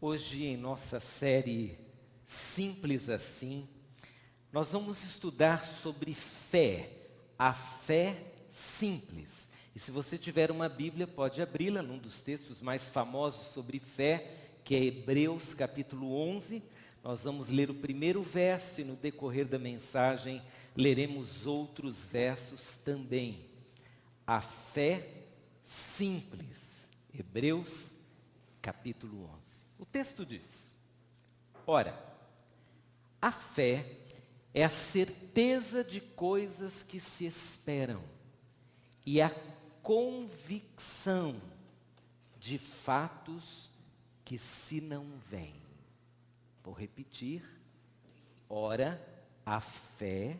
Hoje, em nossa série Simples Assim, nós vamos estudar sobre fé, a fé simples. E se você tiver uma Bíblia, pode abri-la num dos textos mais famosos sobre fé, que é Hebreus capítulo 11. Nós vamos ler o primeiro verso e no decorrer da mensagem leremos outros versos também. A fé simples. Hebreus capítulo 11. O texto diz: ora, a fé é a certeza de coisas que se esperam e a convicção de fatos que se não veem. Vou repetir. Ora, a fé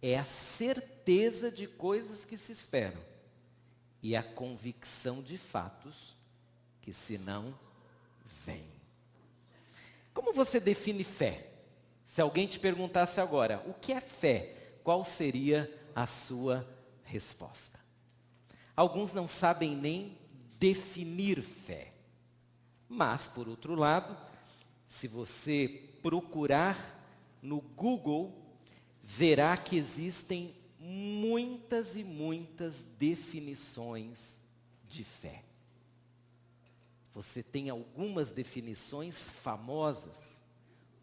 é a certeza de coisas que se esperam e a convicção de fatos que se não veem. Como você define fé? Se alguém te perguntasse agora, o que é fé? Qual seria a sua resposta? Alguns não sabem nem definir fé. Mas, por outro lado, se você procurar no Google, verá que existem muitas e muitas definições de fé. Você tem algumas definições famosas,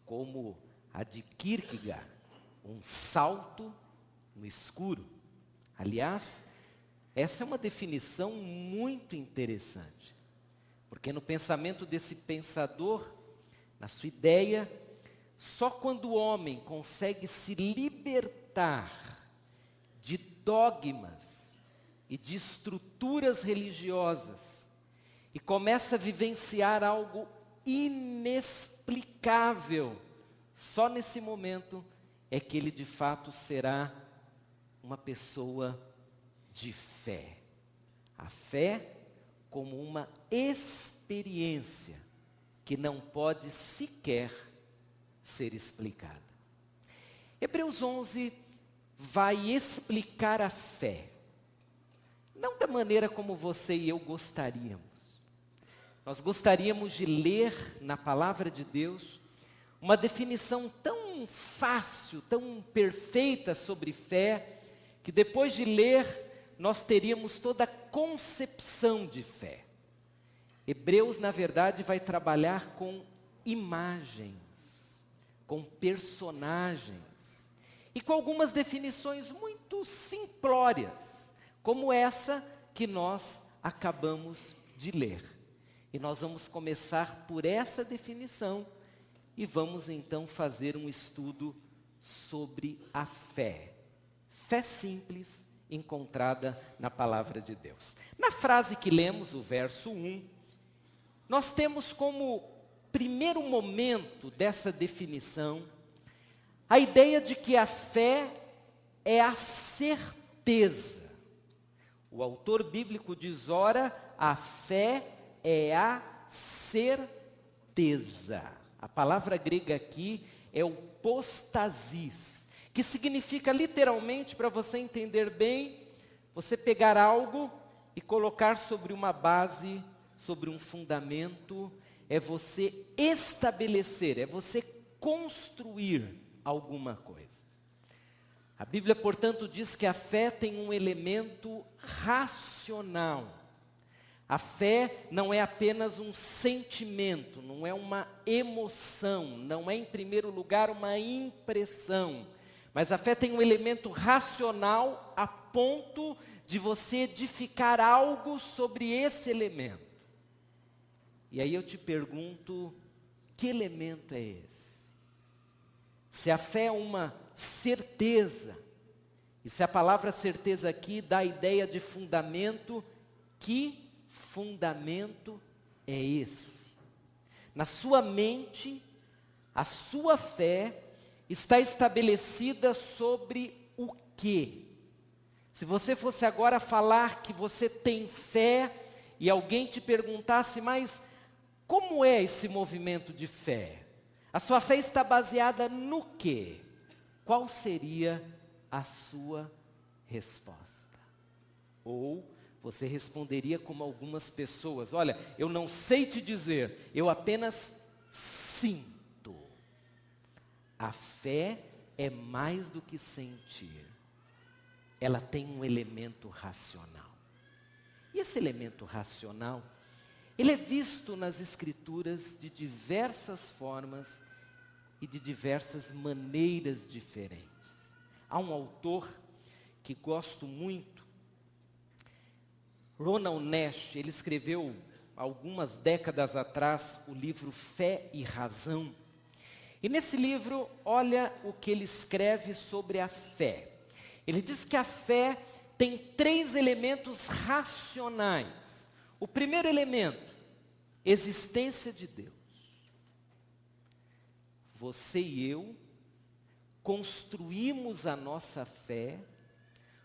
como a de Kierkegaard, um salto no escuro. Aliás, essa é uma definição muito interessante, porque no pensamento desse pensador, na sua ideia, só quando o homem consegue se libertar de dogmas e de estruturas religiosas e começa a vivenciar algo inexplicável, só nesse momento é que ele de fato será uma pessoa de fé. A fé como uma experiência que não pode sequer ser explicada. Hebreus 11 vai explicar a fé, não da maneira como você e eu gostaríamos. Nós gostaríamos de ler na palavra de Deus uma definição tão fácil, tão perfeita sobre fé, que depois de ler, nós teríamos toda a concepção de fé. Hebreus, na verdade, vai trabalhar com imagens, com personagens, e com algumas definições muito simplórias, como essa que nós acabamos de ler. E nós vamos começar por essa definição e vamos então fazer um estudo sobre a fé. Fé simples encontrada na palavra de Deus. Na frase que lemos, o verso 1, nós temos como primeiro momento dessa definição a ideia de que a fé é a certeza. O autor bíblico diz, ora, a fé é a certeza. A palavra grega aqui é o postasis, que significa literalmente, para você entender bem, você pegar algo e colocar sobre uma base, sobre um fundamento, é você estabelecer, é você construir alguma coisa. A Bíblia, portanto, diz que a fé tem um elemento racional. A fé não é apenas um sentimento, não é uma emoção, não é em primeiro lugar uma impressão, mas a fé tem um elemento racional a ponto de você edificar algo sobre esse elemento. E aí eu te pergunto, que elemento é esse? Se a fé é uma certeza, e se a palavra certeza aqui dá a ideia de fundamento, que fundamento é esse? Na sua mente, a sua fé está estabelecida sobre o quê? Se você fosse agora falar que você tem fé e alguém te perguntasse, mas como é esse movimento de fé? A sua fé está baseada no quê? Qual seria a sua resposta? Ou você responderia como algumas pessoas, olha, eu não sei te dizer, eu apenas sinto. A fé é mais do que sentir. Ela tem um elemento racional. E esse elemento racional, ele é visto nas Escrituras de diversas formas e de diversas maneiras diferentes. Há um autor que gosto muito, Ronald Nash. Ele escreveu algumas décadas atrás o livro Fé e Razão. E nesse livro, olha o que ele escreve sobre a fé. Ele diz que a fé tem 3 elementos racionais. O primeiro elemento, existência de Deus. Você e eu construímos a nossa fé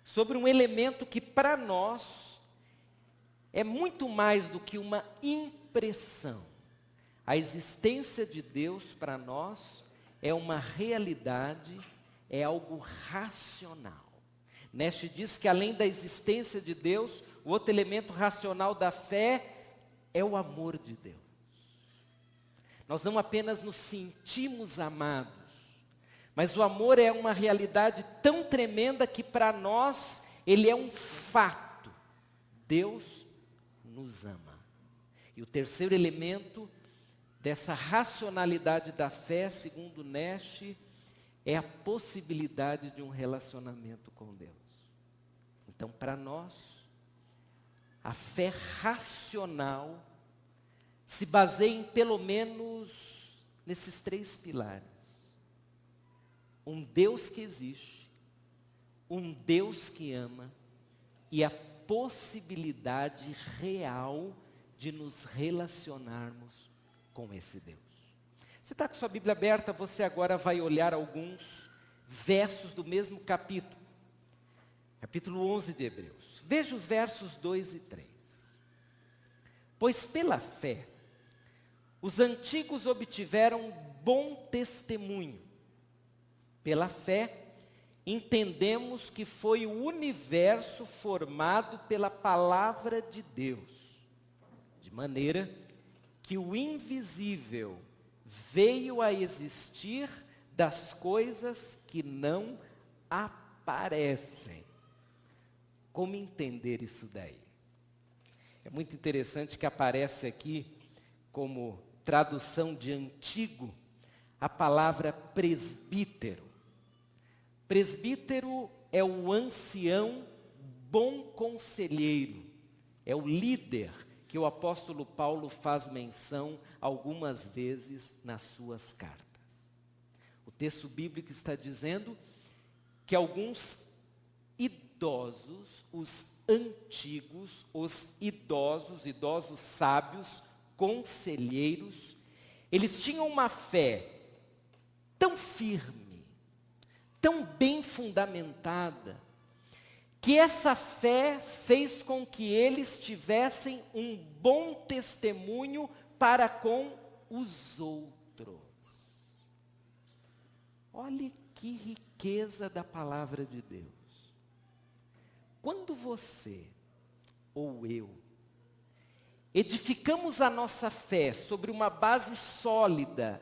sobre um elemento que para nós é muito mais do que uma impressão. A existência de Deus para nós é uma realidade, é algo racional. Nash diz que além da existência de Deus, o outro elemento racional da fé é o amor de Deus. Nós não apenas nos sentimos amados, mas o amor é uma realidade tão tremenda que para nós ele é um fato. Deus nos ama. E o terceiro elemento dessa racionalidade da fé, segundo Nash, é a possibilidade de um relacionamento com Deus. Então, para nós, a fé racional se baseia em pelo menos nesses 3 pilares. Um Deus que existe, um Deus que ama e a possibilidade real de nos relacionarmos com esse Deus. Você está com sua Bíblia aberta, você agora vai olhar alguns versos do mesmo capítulo. Capítulo 11 de Hebreus. Veja os versos 2 e 3. Pois pela fé, os antigos obtiveram bom testemunho. Pela fé, entendemos que foi o universo formado pela palavra de Deus, de maneira que o invisível veio a existir das coisas que não aparecem. Como entender isso daí? É muito interessante que aparece aqui, como tradução de antigo, a palavra presbítero. Presbítero é o ancião bom conselheiro, é o líder que o apóstolo Paulo faz menção algumas vezes nas suas cartas. O texto bíblico está dizendo que alguns idosos, os antigos, os idosos sábios, conselheiros, eles tinham uma fé tão firme, tão bem fundamentada, que essa fé fez com que eles tivessem um bom testemunho para com os outros. Olhe que riqueza da palavra de Deus. Quando você ou eu edificamos a nossa fé sobre uma base sólida,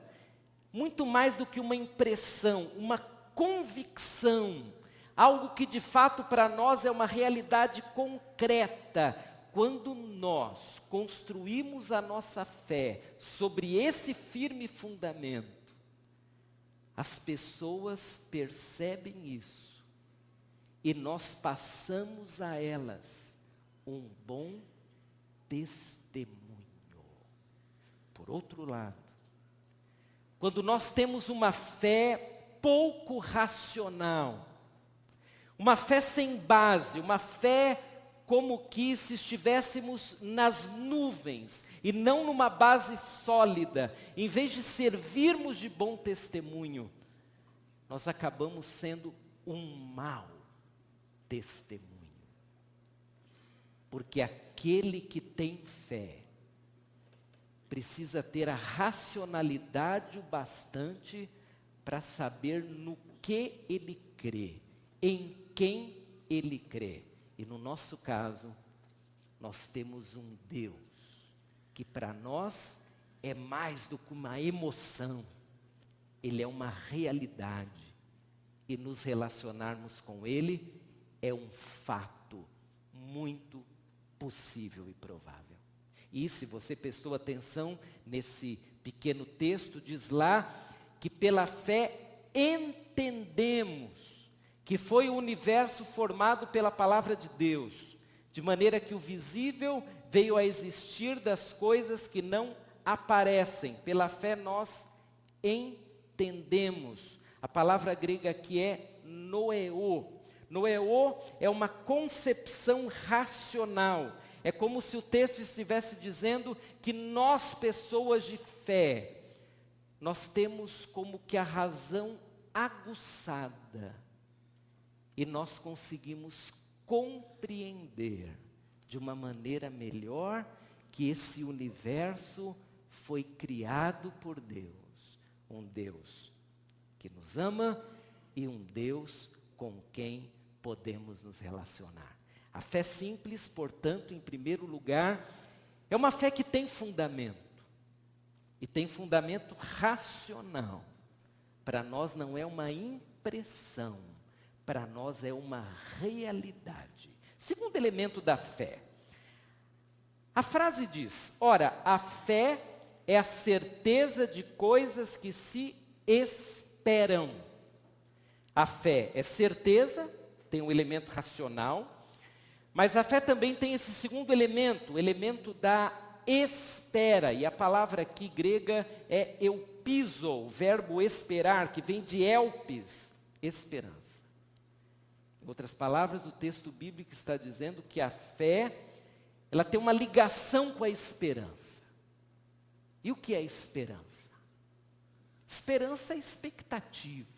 muito mais do que uma impressão, uma convicção, algo que de fato para nós é uma realidade concreta, quando nós construímos a nossa fé sobre esse firme fundamento, as pessoas percebem isso e nós passamos a elas um bom testemunho. Por outro lado, quando nós temos uma fé pouco racional, uma fé sem base, uma fé como que se estivéssemos nas nuvens e não numa base sólida, em vez de servirmos de bom testemunho, nós acabamos sendo um mau testemunho. Porque aquele que tem fé precisa ter a racionalidade o bastante para saber no que ele crê, em quem ele crê. E no nosso caso, nós temos um Deus que para nós é mais do que uma emoção, ele é uma realidade. E nos relacionarmos com ele é um fato muito possível e provável. E se você prestou atenção nesse pequeno texto, diz lá que pela fé entendemos que foi o universo formado pela palavra de Deus, de maneira que o visível veio a existir das coisas que não aparecem. Pela fé nós entendemos. A palavra grega aqui é noeô. Noeô é uma concepção racional. É como se o texto estivesse dizendo que nós, pessoas de fé, nós temos como que a razão aguçada e nós conseguimos compreender de uma maneira melhor que esse universo foi criado por Deus, um Deus que nos ama e um Deus com quem podemos nos relacionar. A fé simples, portanto, em primeiro lugar, é uma fé que tem fundamento. E tem fundamento racional. Para nós não é uma impressão, para nós é uma realidade. Segundo elemento da fé. A frase diz: ora, a fé é a certeza de coisas que se esperam. A fé é certeza, tem um elemento racional, mas a fé também tem esse segundo elemento, o elemento da espera. E a palavra aqui grega é eupizo, o verbo esperar, que vem de elpis, esperança. Em outras palavras, o texto bíblico está dizendo que a fé, ela tem uma ligação com a esperança. E o que é esperança? Esperança é expectativa.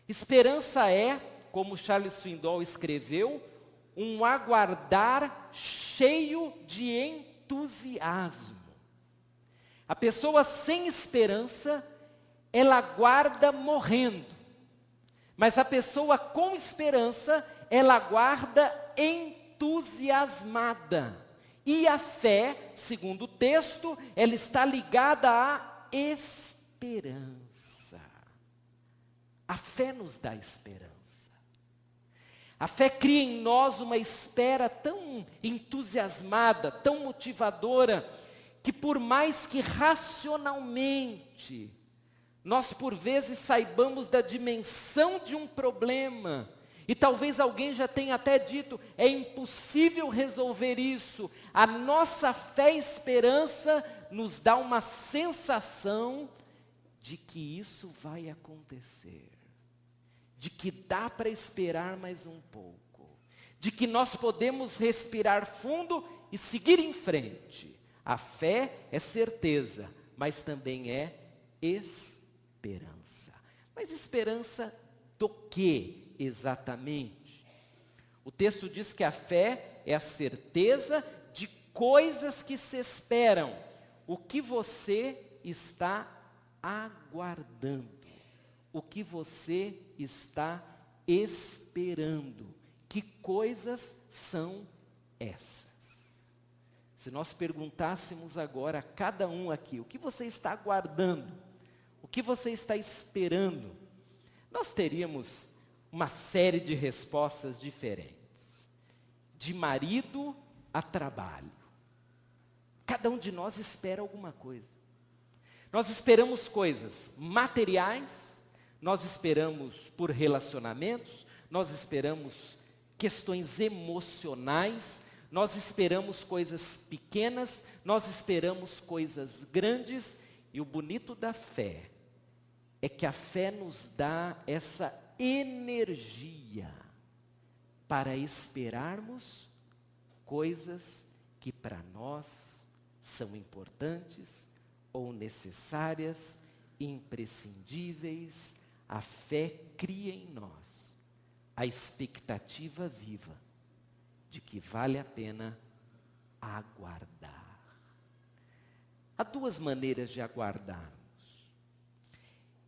Esperança é, como Charles Swindoll escreveu, um aguardar cheio de entusiasmo. A pessoa sem esperança, ela aguarda morrendo. Mas a pessoa com esperança, ela aguarda entusiasmada. E a fé, segundo o texto, ela está ligada à esperança. A fé nos dá esperança. A fé cria em nós uma espera tão entusiasmada, tão motivadora, que por mais que racionalmente nós por vezes saibamos da dimensão de um problema, e talvez alguém já tenha até dito, é impossível resolver isso, a nossa fé e esperança nos dá uma sensação de que isso vai acontecer. De que dá para esperar mais um pouco, de que nós podemos respirar fundo e seguir em frente. A fé é certeza, mas também é esperança. Mas esperança do que exatamente? O texto diz que a fé é a certeza de coisas que se esperam. O que você está aguardando? O que você está esperando? Que coisas são essas? Se nós perguntássemos agora a cada um aqui, o que você está aguardando? O que você está esperando? Nós teríamos uma série de respostas diferentes. De marido a trabalho. Cada um de nós espera alguma coisa. Nós esperamos coisas materiais, nós esperamos por relacionamentos, nós esperamos questões emocionais, nós esperamos coisas pequenas, nós esperamos coisas grandes, e o bonito da fé é que a fé nos dá essa energia para esperarmos coisas que para nós são importantes ou necessárias, imprescindíveis. A fé cria em nós a expectativa viva de que vale a pena aguardar. Há duas maneiras de aguardarmos.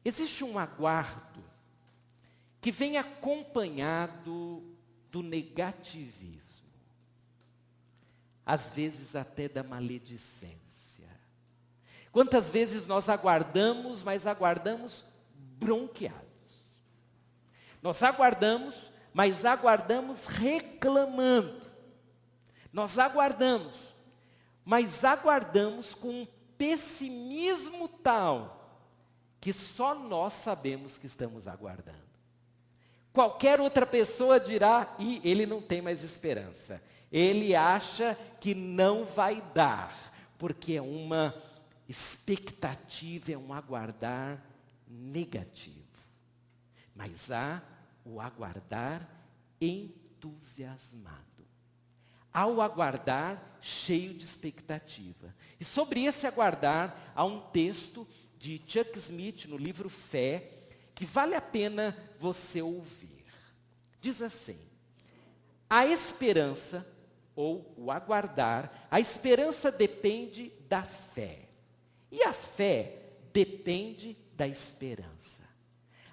Existe um aguardo que vem acompanhado do negativismo, às vezes até da maledicência. Quantas vezes nós aguardamos, mas aguardamos bronqueados. Nós aguardamos, mas aguardamos reclamando. Nós aguardamos, mas aguardamos com um pessimismo tal que só nós sabemos que estamos aguardando. Qualquer outra pessoa dirá, e ele não tem mais esperança. Ele acha que não vai dar, porque é uma expectativa, é um aguardar negativo. Mas há o aguardar entusiasmado. Há o aguardar cheio de expectativa. E sobre esse aguardar, há um texto de Chuck Smith no livro Fé, que vale a pena você ouvir. Diz assim: a esperança, ou o aguardar, a esperança depende da fé. E a fé depende da esperança.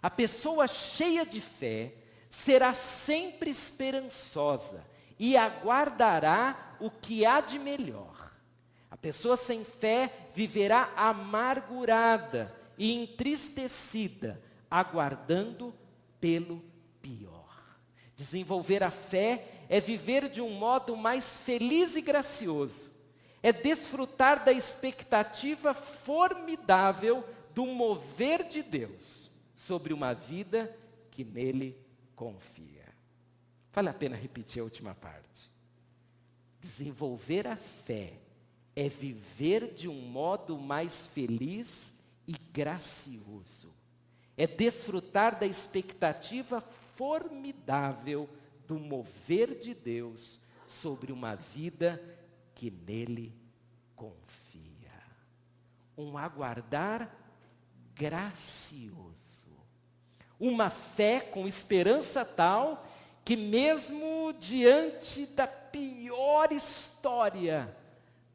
A pessoa cheia de fé será sempre esperançosa e aguardará o que há de melhor. A pessoa sem fé viverá amargurada e entristecida, aguardando pelo pior. Desenvolver a fé é viver de um modo mais feliz e gracioso. É desfrutar da expectativa formidável do mover de Deus sobre uma vida que nele confia. Vale a pena repetir a última parte. Desenvolver a fé é viver de um modo mais feliz e gracioso. É desfrutar da expectativa formidável do mover de Deus sobre uma vida que nele confia. Um aguardar gracioso. Uma fé com esperança tal que mesmo diante da pior história,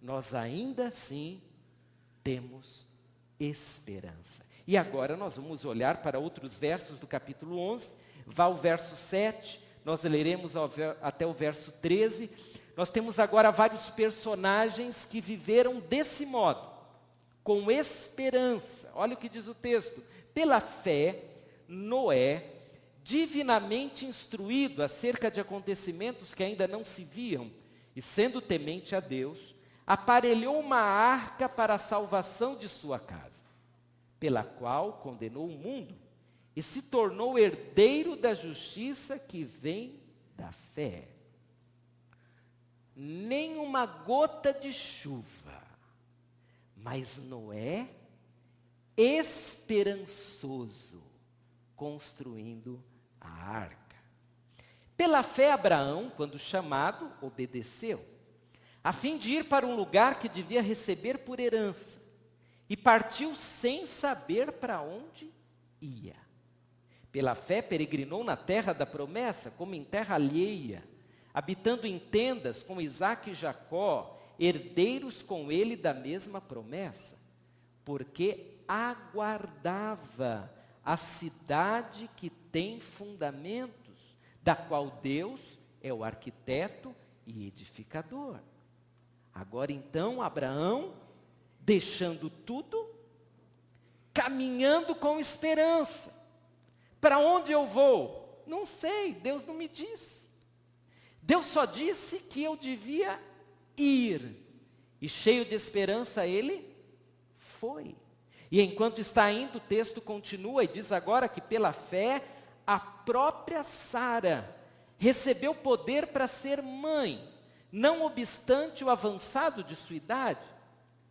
nós ainda assim temos esperança. E agora nós vamos olhar para outros versos do capítulo 11, vá ao verso 7, nós leremos até o verso 13. Nós temos agora vários personagens que viveram desse modo, com esperança. Olha o que diz o texto: pela fé, Noé, divinamente instruído acerca de acontecimentos que ainda não se viam, e sendo temente a Deus, aparelhou uma arca para a salvação de sua casa, pela qual condenou o mundo e se tornou herdeiro da justiça que vem da fé. Nem uma gota de chuva, mas Noé, esperançoso, construindo a arca. Pela fé, Abraão, quando chamado, obedeceu, a fim de ir para um lugar que devia receber por herança, e partiu sem saber para onde ia. Pela fé, peregrinou na terra da promessa, como em terra alheia, habitando em tendas com Isaque e Jacó, herdeiros com ele da mesma promessa, porque aguardava a cidade que tem fundamentos, da qual Deus é o arquiteto e edificador. Agora então, Abraão, deixando tudo, caminhando com esperança. Para onde eu vou? Não sei, Deus não me disse. Deus só disse que eu devia ir. E cheio de esperança ele foi. E enquanto está indo, o texto continua e diz agora que pela fé, a própria Sara recebeu poder para ser mãe, não obstante o avançado de sua idade,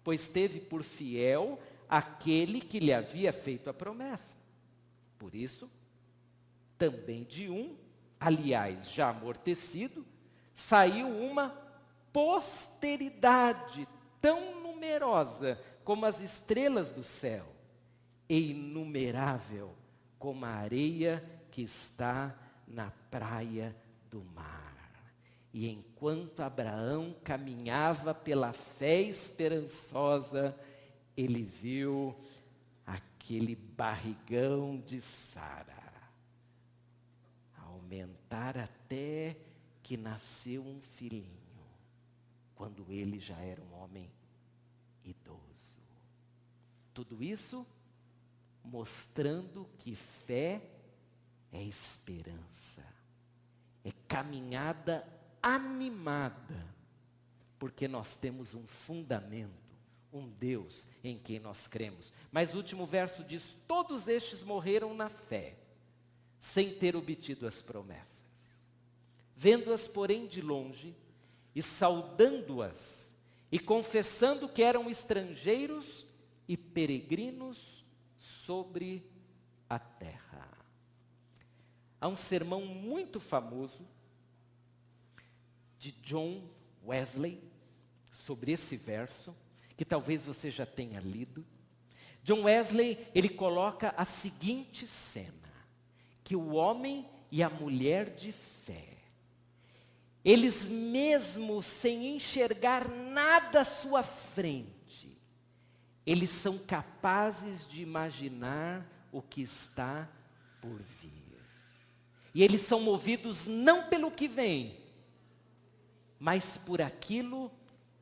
pois teve por fiel aquele que lhe havia feito a promessa. Por isso, também de um, aliás, já amortecido, saiu uma posteridade tão numerosa como as estrelas do céu, e inumerável como a areia que está na praia do mar. E enquanto Abraão caminhava pela fé esperançosa, ele viu aquele barrigão de Sara aumentar até que nasceu um filhinho, quando ele já era um homem idoso. Tudo isso mostrando que fé é esperança, é caminhada animada, porque nós temos um fundamento, um Deus em quem nós cremos. Mas o último verso diz: todos estes morreram na fé, sem ter obtido as promessas. Vendo-as, porém, de longe, e saudando-as, e confessando que eram estrangeiros e peregrinos sobre a terra. Há um sermão muito famoso de John Wesley sobre esse verso, que talvez você já tenha lido. John Wesley, ele coloca a seguinte cena: que o homem e a mulher de fé, eles mesmo sem enxergar nada à sua frente, eles são capazes de imaginar o que está por vir. E eles são movidos não pelo que vem, mas por aquilo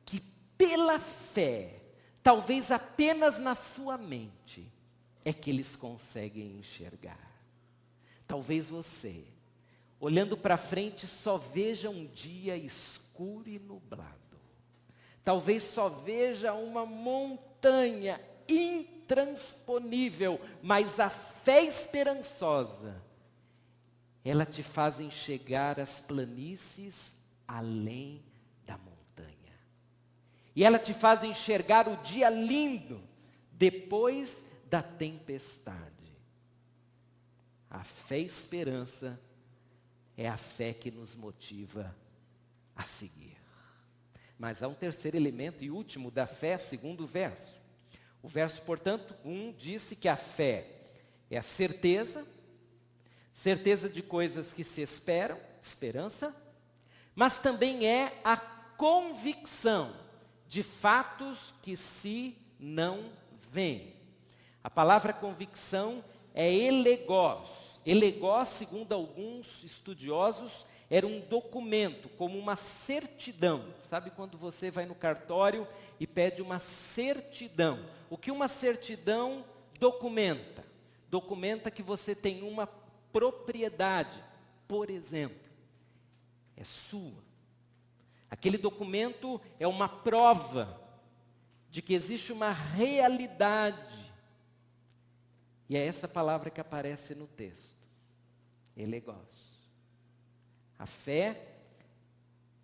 que pela fé, talvez apenas na sua mente, é que eles conseguem enxergar. Talvez você, olhando para frente, só veja um dia escuro e nublado. Talvez só veja uma montanha intransponível, mas a fé esperançosa, ela te faz enxergar as planícies além da montanha. E ela te faz enxergar o dia lindo depois da tempestade. A fé e esperança é a fé que nos motiva a seguir. Mas há um terceiro elemento e último da fé, segundo o verso. O verso, portanto, 1 disse que a fé é a certeza de coisas que se esperam, esperança, mas também é a convicção de fatos que se não veem. A palavra convicção é elegós. Elegós, segundo alguns estudiosos, era um documento, como uma certidão. Sabe quando você vai no cartório e pede uma certidão? O que uma certidão documenta? Documenta que você tem uma propriedade, por exemplo, é sua. Aquele documento é uma prova de que existe uma realidade. E é essa palavra que aparece no texto, elegós. A fé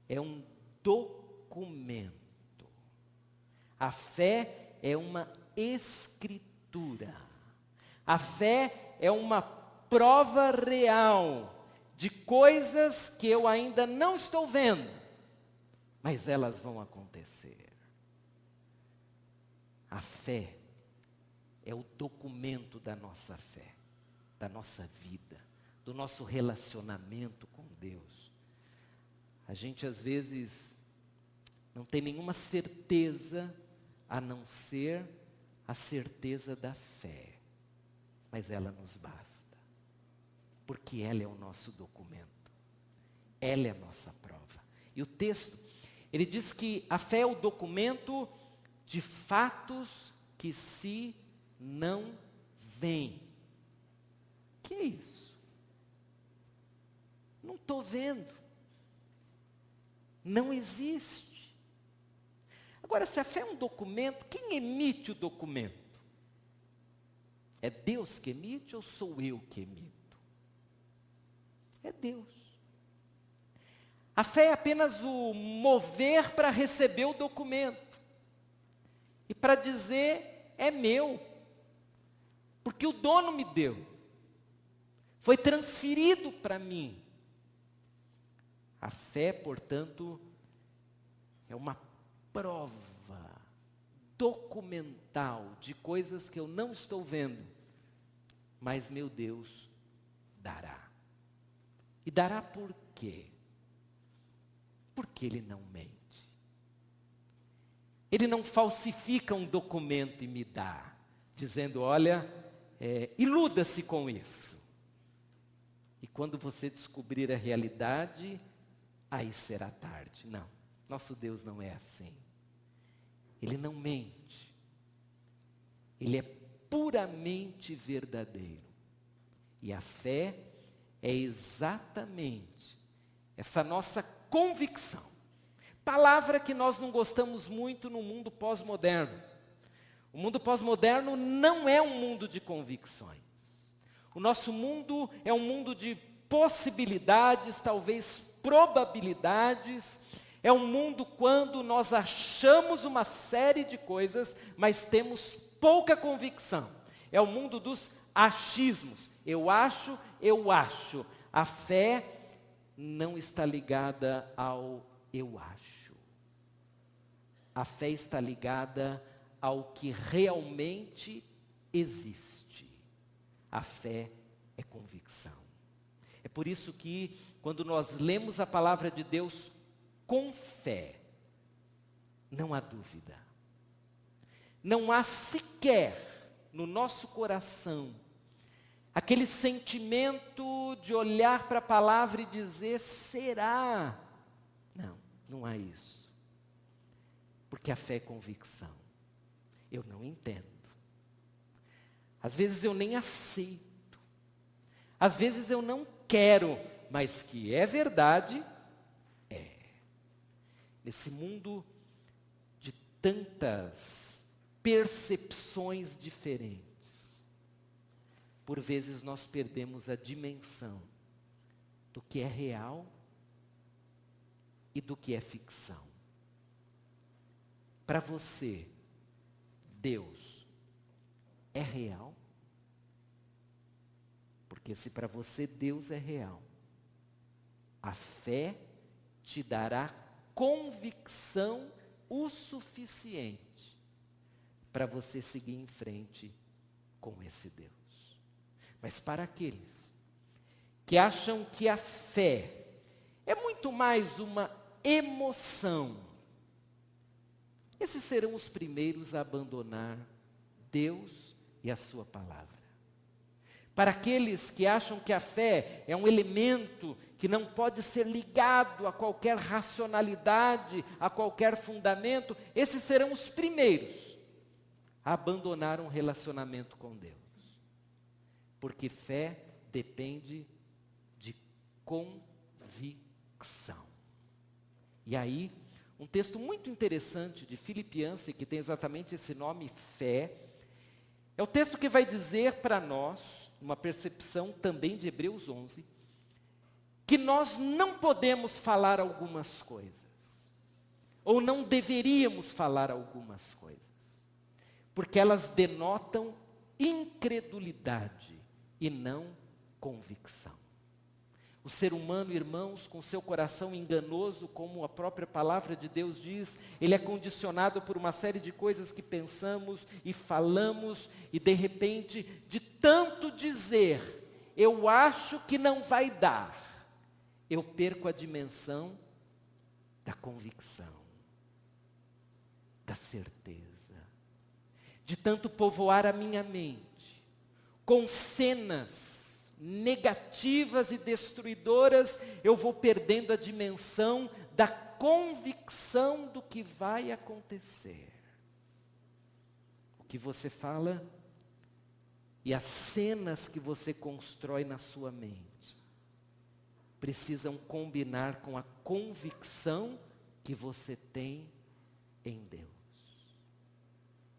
é um documento. A fé é uma escritura. A fé é uma prova real de coisas que eu ainda não estou vendo, mas elas vão acontecer. A fé é o documento da nossa fé, da nossa vida, do nosso relacionamento com Deus. A gente às vezes não tem nenhuma certeza a não ser a certeza da fé, mas ela nos basta, porque ela é o nosso documento, ela é a nossa prova. E o texto, ele diz que a fé é o documento de fatos que se não veem. Que é isso? Não estou vendo. Não existe. Agora, se a fé é um documento, quem emite o documento? É Deus que emite ou sou eu que emito? É Deus. A fé é apenas o mover para receber o documento. E para dizer, é meu. Porque o dono me deu. Foi transferido para mim. A fé, portanto, é uma prova documental de coisas que eu não estou vendo, mas meu Deus dará. E dará por quê? Porque Ele não mente. Ele não falsifica um documento e me dá, dizendo, olha, iluda-se com isso. E quando você descobrir a realidade, aí será tarde. Não, nosso Deus não é assim. Ele não mente. ele é puramente verdadeiro. E a fé é exatamente essa nossa convicção. Palavra que nós não gostamos muito no mundo pós-moderno. O mundo pós-moderno não é um mundo de convicções. O nosso mundo é um mundo de possibilidades, talvez probabilidades. É um mundo quando nós achamos uma série de coisas, mas temos pouca convicção. É o mundo dos achismos. Eu acho. A fé não está ligada ao eu acho. A fé está ligada ao que realmente existe. A fé é convicção. É por isso que, quando nós lemos a palavra de Deus com fé, não há dúvida. Não há sequer no nosso coração aquele sentimento de olhar para a palavra e dizer, será? Não, não há isso. Porque a fé é convicção. Eu não entendo. Às vezes eu nem aceito. Às vezes eu não quero, mas que é verdade, é. Nesse mundo de tantas percepções diferentes, por vezes nós perdemos a dimensão do que é real e do que é ficção. Para você, Deus é real? Porque se para você Deus é real, a fé te dará convicção o suficiente para você seguir em frente com esse Deus. Mas para aqueles que acham que a fé é muito mais uma emoção, esses serão os primeiros a abandonar Deus e a sua palavra. Para aqueles que acham que a fé é um elemento que não pode ser ligado a qualquer racionalidade, a qualquer fundamento, esses serão os primeiros a abandonar um relacionamento com Deus. Porque fé depende de convicção. E aí, um texto muito interessante de Filipenses, que tem exatamente esse nome, fé, é o texto que vai dizer para nós, uma percepção também de Hebreus 11, que nós não podemos falar algumas coisas, ou não deveríamos falar algumas coisas, porque elas denotam incredulidade e não convicção. O ser humano, irmãos, com seu coração enganoso, como a própria palavra de Deus diz, ele é condicionado por uma série de coisas que pensamos e falamos, e de repente, de tanto dizer, eu acho que não vai dar, eu perco a dimensão da convicção, da certeza. De tanto povoar a minha mente com cenas negativas e destruidoras, eu vou perdendo a dimensão da convicção do que vai acontecer. O que você fala e as cenas que você constrói na sua mente precisam combinar com a convicção que você tem em Deus.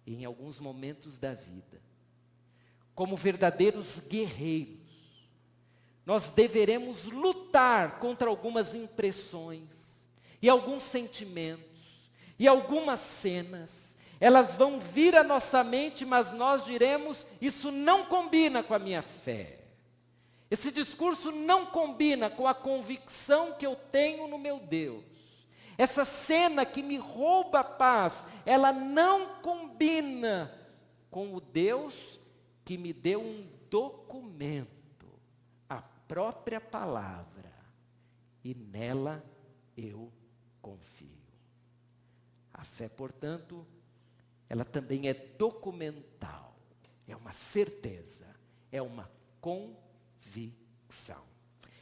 E em alguns momentos da vida, como verdadeiros guerreiros, nós deveremos lutar contra algumas impressões, e alguns sentimentos, e algumas cenas. Elas vão vir à nossa mente, mas nós diremos, isso não combina com a minha fé. Esse discurso não combina com a convicção que eu tenho no meu Deus. Essa cena que me rouba a paz, ela não combina com o Deus que me deu um documento, a própria palavra, e nela eu confio. A fé, portanto, ela também é documental, é uma certeza, é uma convicção.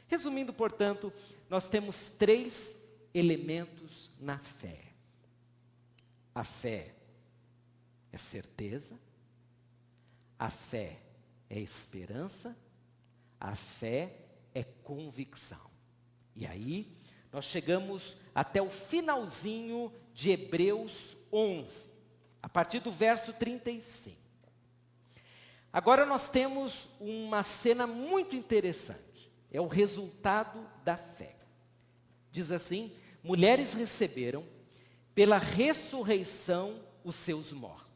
Resumindo, portanto, nós temos 3 elementos na fé. A fé é certeza, A fé é esperança, a fé é convicção. E aí, nós chegamos até o finalzinho de Hebreus 11, a partir do verso 35. Agora nós temos uma cena muito interessante. É o resultado da fé. Diz assim: mulheres receberam pela ressurreição os seus mortos.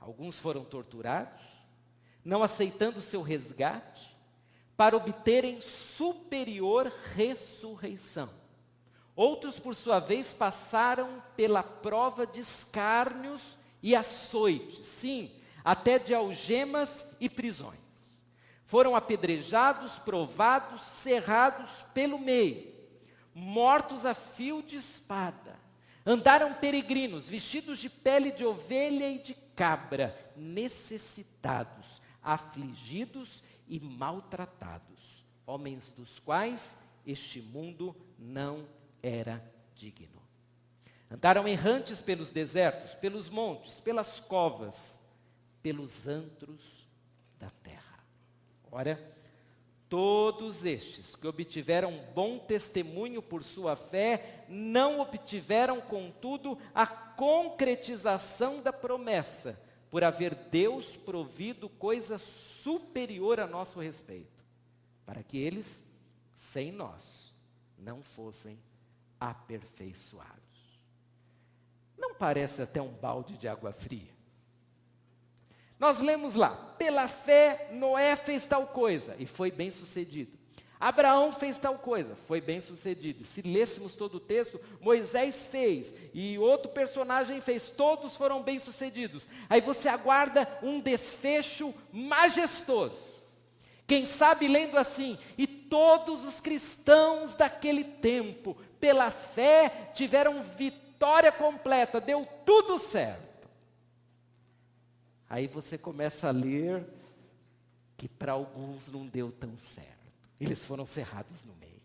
Alguns foram torturados, não aceitando seu resgate, para obterem superior ressurreição. Outros, por sua vez, passaram pela prova de escárnios e açoites, sim, até de algemas e prisões. Foram apedrejados, provados, cerrados pelo meio, mortos a fio de espada. Andaram peregrinos, vestidos de pele de ovelha e de cabra, necessitados, afligidos e maltratados, homens dos quais este mundo não era digno. Andaram errantes pelos desertos, pelos montes, pelas covas, pelos antros da terra. Ora, todos estes que obtiveram bom testemunho por sua fé, não obtiveram, contudo, a concretização da promessa, por haver Deus provido coisa superior a nosso respeito, para que eles, sem nós, não fossem aperfeiçoados. Não parece até um balde de água fria? Nós lemos lá: pela fé Noé fez tal coisa e foi bem sucedido. Abraão fez tal coisa, foi bem sucedido. Se lêssemos todo o texto, Moisés fez e outro personagem fez, todos foram bem sucedidos. Aí você aguarda um desfecho majestoso. Quem sabe lendo assim: e todos os cristãos daquele tempo, pela fé, tiveram vitória completa, deu tudo certo. Aí você começa a ler que para alguns não deu tão certo. Eles foram cerrados no meio.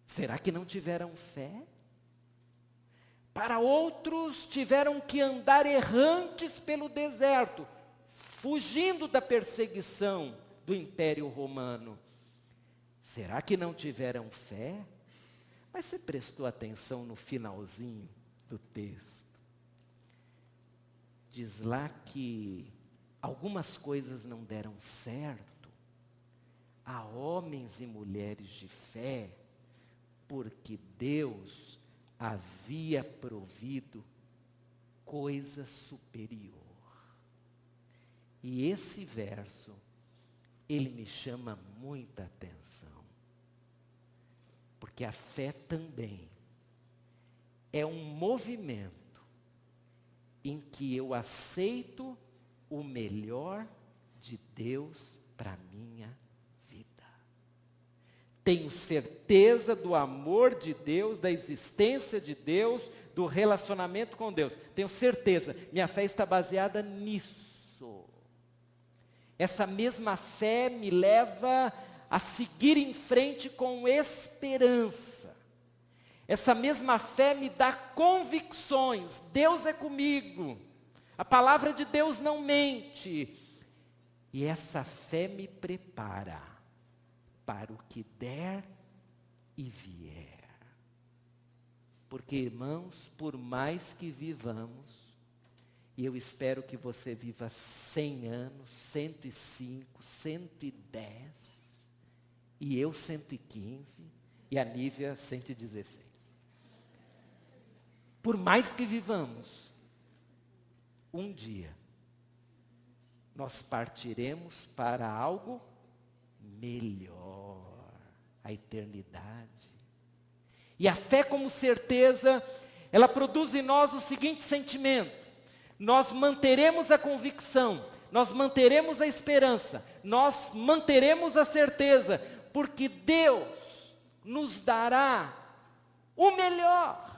Será que não tiveram fé? Para outros tiveram que andar errantes pelo deserto, fugindo da perseguição do Império Romano. Será que não tiveram fé? Mas você prestou atenção no finalzinho do texto? Diz lá que algumas coisas não deram certo a homens e mulheres de fé, porque Deus havia provido coisa superior. E esse verso, ele me chama muita atenção, porque a fé também é um movimento em que eu aceito o melhor de Deus para a minha vida. Tenho certeza do amor de Deus, da existência de Deus, do relacionamento com Deus. Tenho certeza, minha fé está baseada nisso. Essa mesma fé me leva a seguir em frente com esperança. Essa mesma fé me dá convicções. Deus é comigo. A palavra de Deus não mente. E essa fé me prepara para o que der e vier. Porque, irmãos, por mais que vivamos, e eu espero que você viva 100 anos, 105, 110, e eu 115, e a Nívia 116. Por mais que vivamos, um dia, nós partiremos para algo melhor, a eternidade. E a fé como certeza, ela produz em nós o seguinte sentimento: nós manteremos a convicção, nós manteremos a esperança, nós manteremos a certeza, porque Deus nos dará o melhor.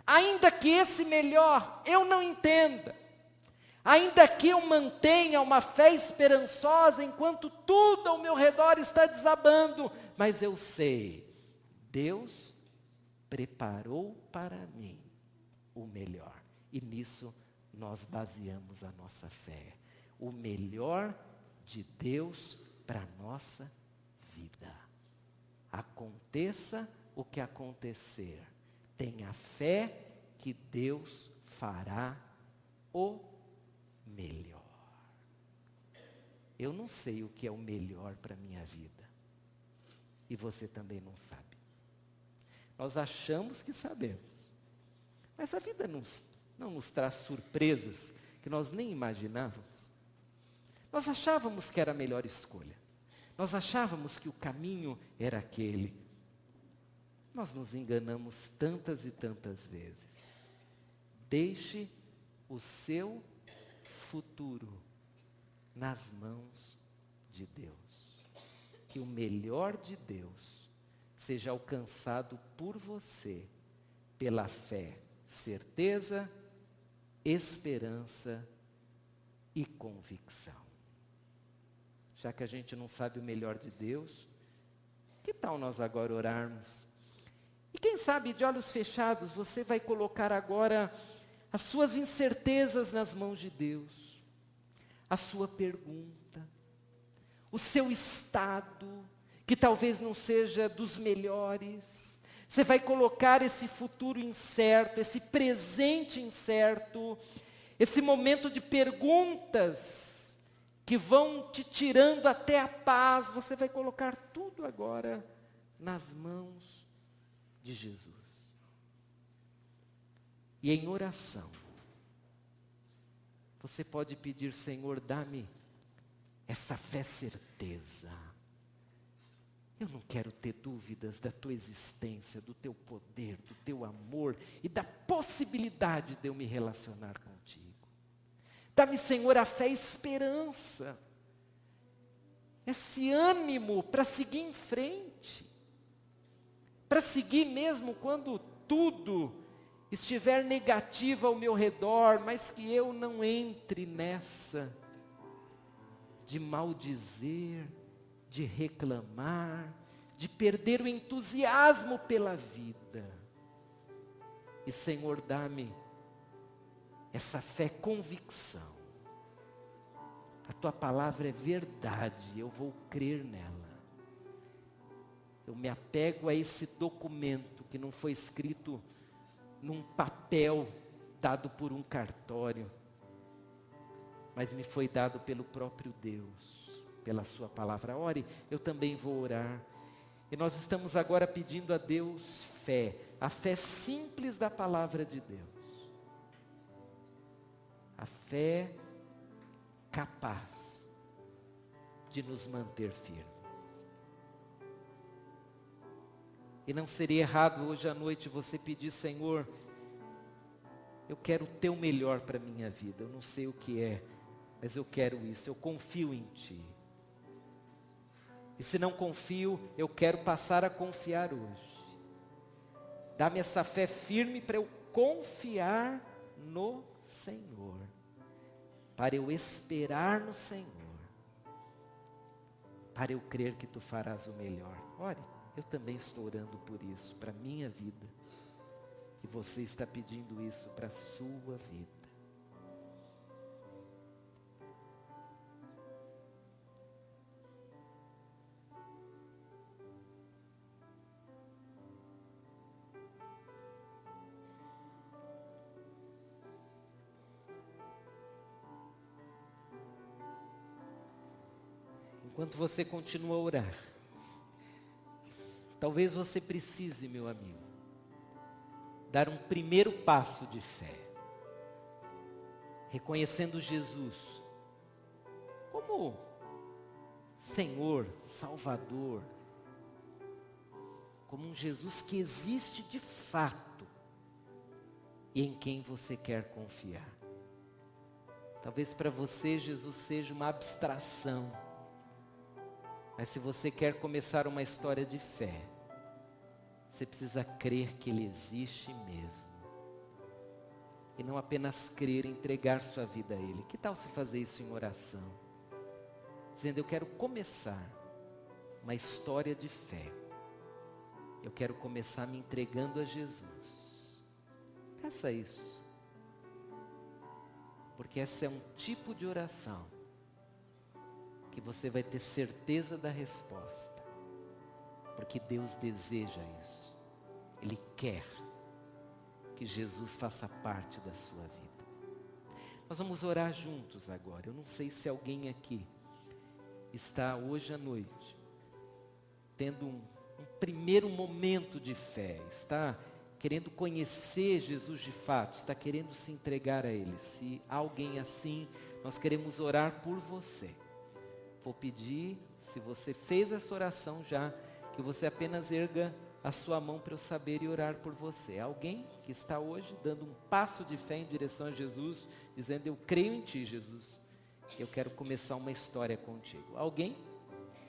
Ainda que esse melhor eu não entenda, ainda que eu mantenha uma fé esperançosa enquanto tudo ao meu redor está desabando, mas eu sei, Deus preparou para mim o melhor, e nisso nós baseamos a nossa fé. O melhor de Deus para a nossa vida. Aconteça o que acontecer, tenha fé que Deus fará o melhor. Eu não sei o que é o melhor para a minha vida. E você também não sabe. Nós achamos que sabemos. Mas a vida não nos traz surpresas que nós nem imaginávamos. Nós achávamos que era a melhor escolha. Nós achávamos que o caminho era aquele. Nós nos enganamos tantas e tantas vezes. Deixe o seu futuro nas mãos de Deus. Que o melhor de Deus seja alcançado por você, pela fé, certeza, esperança e convicção. Já que a gente não sabe o melhor de Deus, que tal nós agora orarmos? E quem sabe, de olhos fechados, você vai colocar agora as suas incertezas nas mãos de Deus, a sua pergunta, o seu estado, que talvez não seja dos melhores. Você vai colocar esse futuro incerto, esse presente incerto, esse momento de perguntas que vão te tirando até a paz. Você vai colocar tudo agora nas mãos de Jesus. E em oração, você pode pedir: Senhor, dá-me essa fé certeza. Eu não quero ter dúvidas da tua existência, do teu poder, do teu amor e da possibilidade de eu me relacionar contigo. Dá-me, Senhor, a fé e esperança, esse ânimo para seguir em frente, para seguir mesmo quando tudo estiver negativo ao meu redor, mas que eu não entre nessa de maldizer, de reclamar, de perder o entusiasmo pela vida. E, Senhor, dá-me essa fé, convicção. A tua palavra é verdade, eu vou crer nela. Eu me apego a esse documento que não foi escrito num papel dado por um cartório, mas me foi dado pelo próprio Deus, pela sua palavra. Ore, eu também vou orar. E nós estamos agora pedindo a Deus fé, a fé simples da palavra de Deus. A fé capaz de nos manter firmes. E não seria errado hoje à noite você pedir: Senhor, eu quero o teu melhor para a minha vida. Eu não sei o que é, mas eu quero isso, eu confio em ti. E se não confio, eu quero passar a confiar hoje. Dá-me essa fé firme para eu confiar no Senhor, para eu esperar no Senhor, para eu crer que tu farás o melhor. Ore, eu também estou orando por isso, para a minha vida. E você está pedindo isso para a sua vida. Enquanto você continua a orar, talvez você precise, meu amigo, dar um primeiro passo de fé, reconhecendo Jesus como Senhor, Salvador, como um Jesus que existe de fato e em quem você quer confiar. Talvez para você Jesus seja uma abstração, mas se você quer começar uma história de fé, você precisa crer que Ele existe mesmo. E não apenas crer, entregar sua vida a Ele. Que tal você fazer isso em oração? Dizendo: eu quero começar uma história de fé. Eu quero começar me entregando a Jesus. Faça isso. Porque esse é um tipo de oração que você vai ter certeza da resposta. Porque Deus deseja isso. Ele quer que Jesus faça parte da sua vida. Nós vamos orar juntos agora. Eu não sei se alguém aqui está hoje à noite tendo um primeiro momento de fé, está querendo conhecer Jesus de fato, está querendo se entregar a Ele. Se há alguém assim, nós queremos orar por você. Vou pedir, se você fez essa oração já, que você apenas erga a sua mão para eu saber e orar por você. Alguém que está hoje dando um passo de fé em direção a Jesus, dizendo: eu creio em Ti, Jesus, eu quero começar uma história contigo. Alguém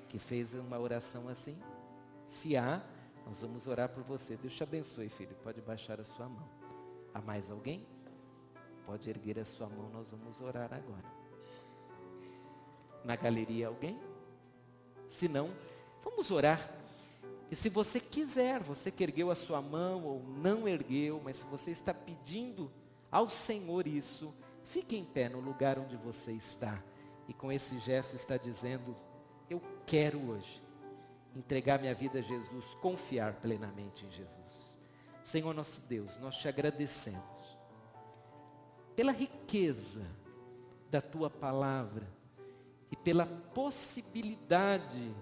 que fez uma oração assim? Se há, nós vamos orar por você. Deus te abençoe, filho. Pode baixar a sua mão. Há mais alguém? Pode erguer a sua mão, nós vamos orar agora. Na galeria alguém? Se não, vamos orar. E se você quiser, você que ergueu a sua mão ou não ergueu, mas se você está pedindo ao Senhor isso, fique em pé no lugar onde você está. E com esse gesto está dizendo: eu quero hoje entregar minha vida a Jesus, confiar plenamente em Jesus. Senhor nosso Deus, nós te agradecemos pela riqueza da Tua palavra e pela possibilidade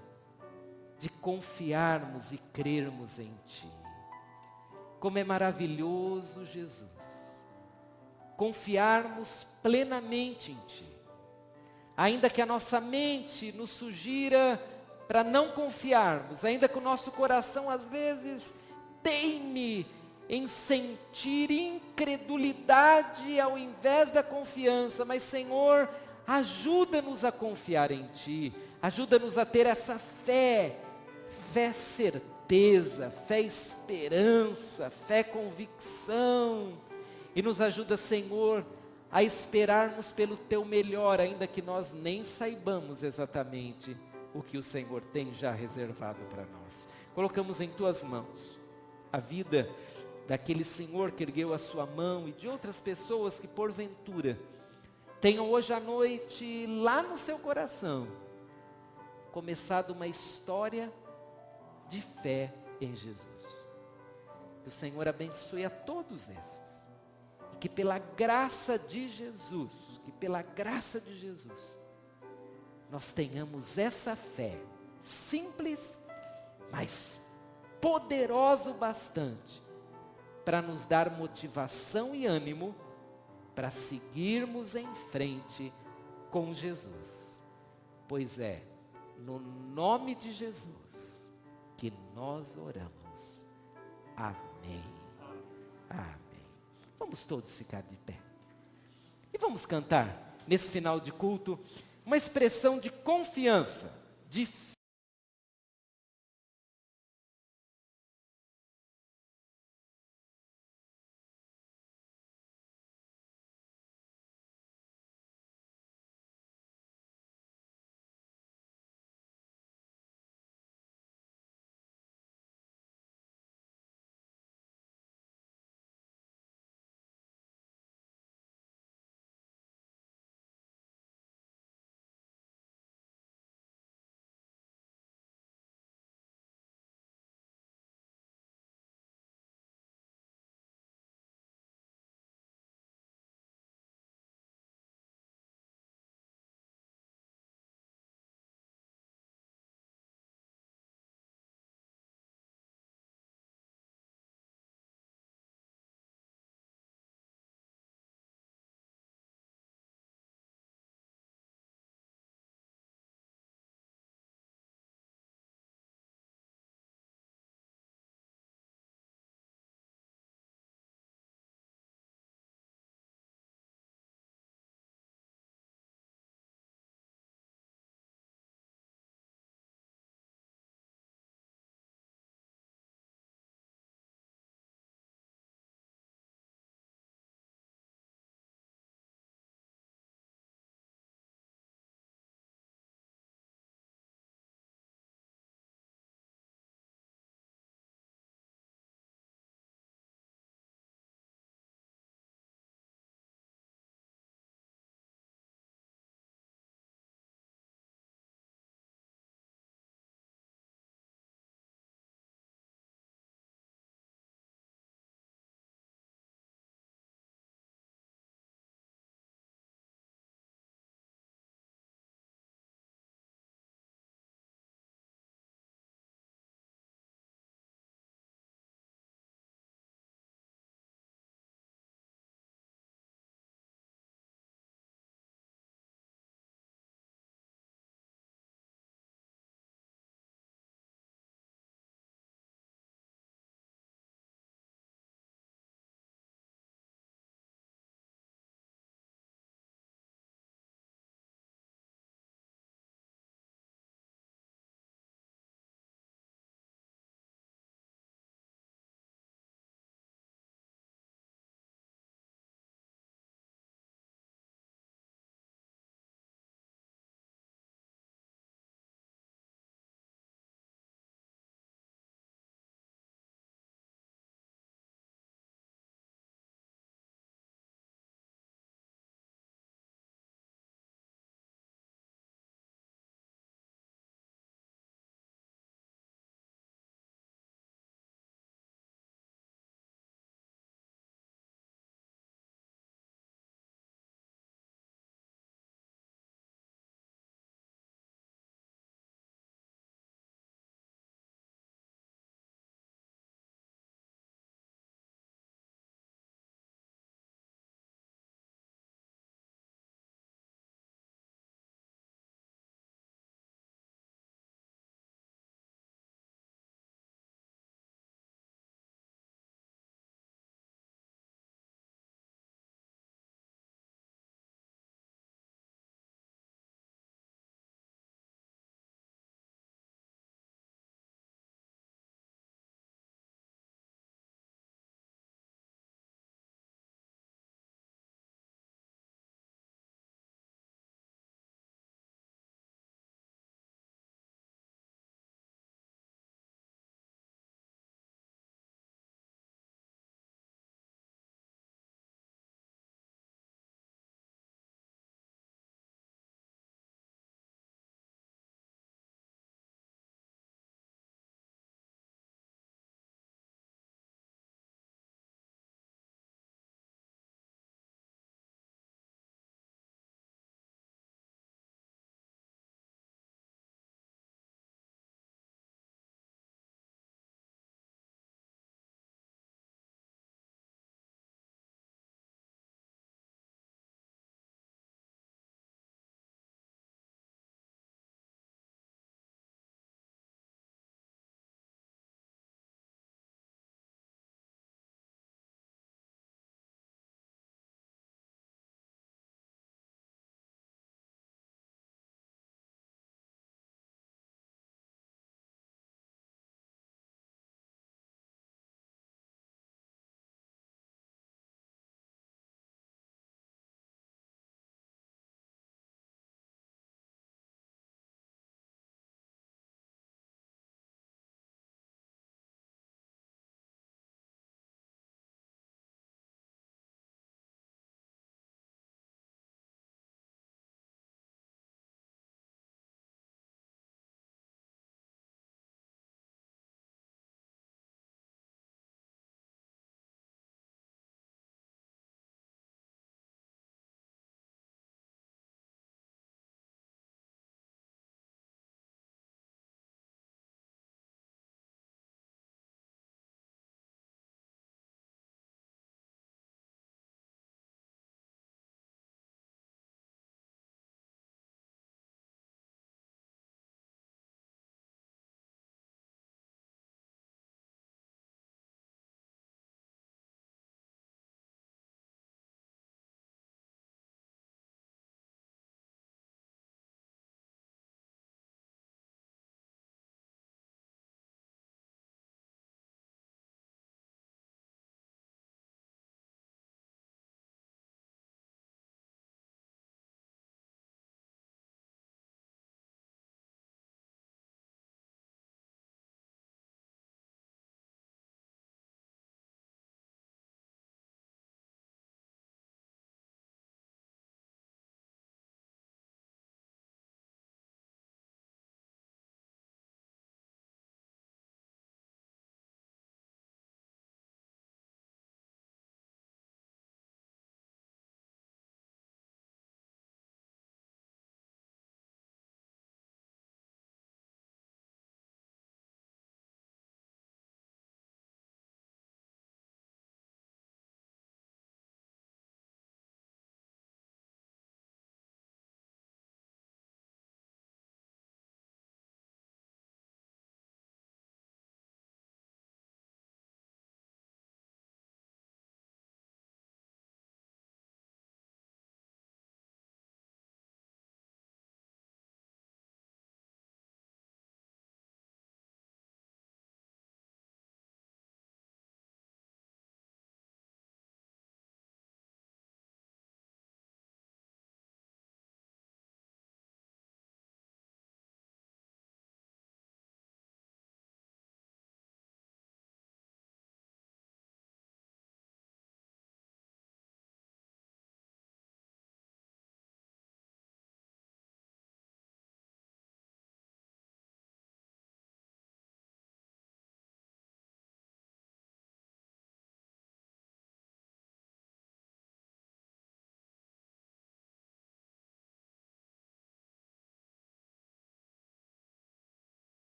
de confiarmos e crermos em Ti. Como é maravilhoso, Jesus, confiarmos plenamente em Ti. Ainda que a nossa mente nos sugira para não confiarmos, ainda que o nosso coração às vezes teime em sentir incredulidade ao invés da confiança, mas Senhor, ajuda-nos a confiar em Ti, ajuda-nos a ter essa fé certeza, fé esperança, fé convicção, e nos ajuda, Senhor, a esperarmos pelo Teu melhor, ainda que nós nem saibamos exatamente o que o Senhor tem já reservado para nós. Colocamos em Tuas mãos a vida daquele senhor que ergueu a sua mão e de outras pessoas que porventura tenham hoje à noite lá no seu coração começado uma história de fé em Jesus. Que o Senhor abençoe a todos esses e que pela graça de Jesus, nós tenhamos essa fé simples, mas poderosa o bastante para nos dar motivação e ânimo para seguirmos em frente com Jesus. Pois é no nome de Jesus que nós oramos. Amém. Amém. Vamos todos ficar de pé. E vamos cantar nesse final de culto uma expressão de confiança, de fé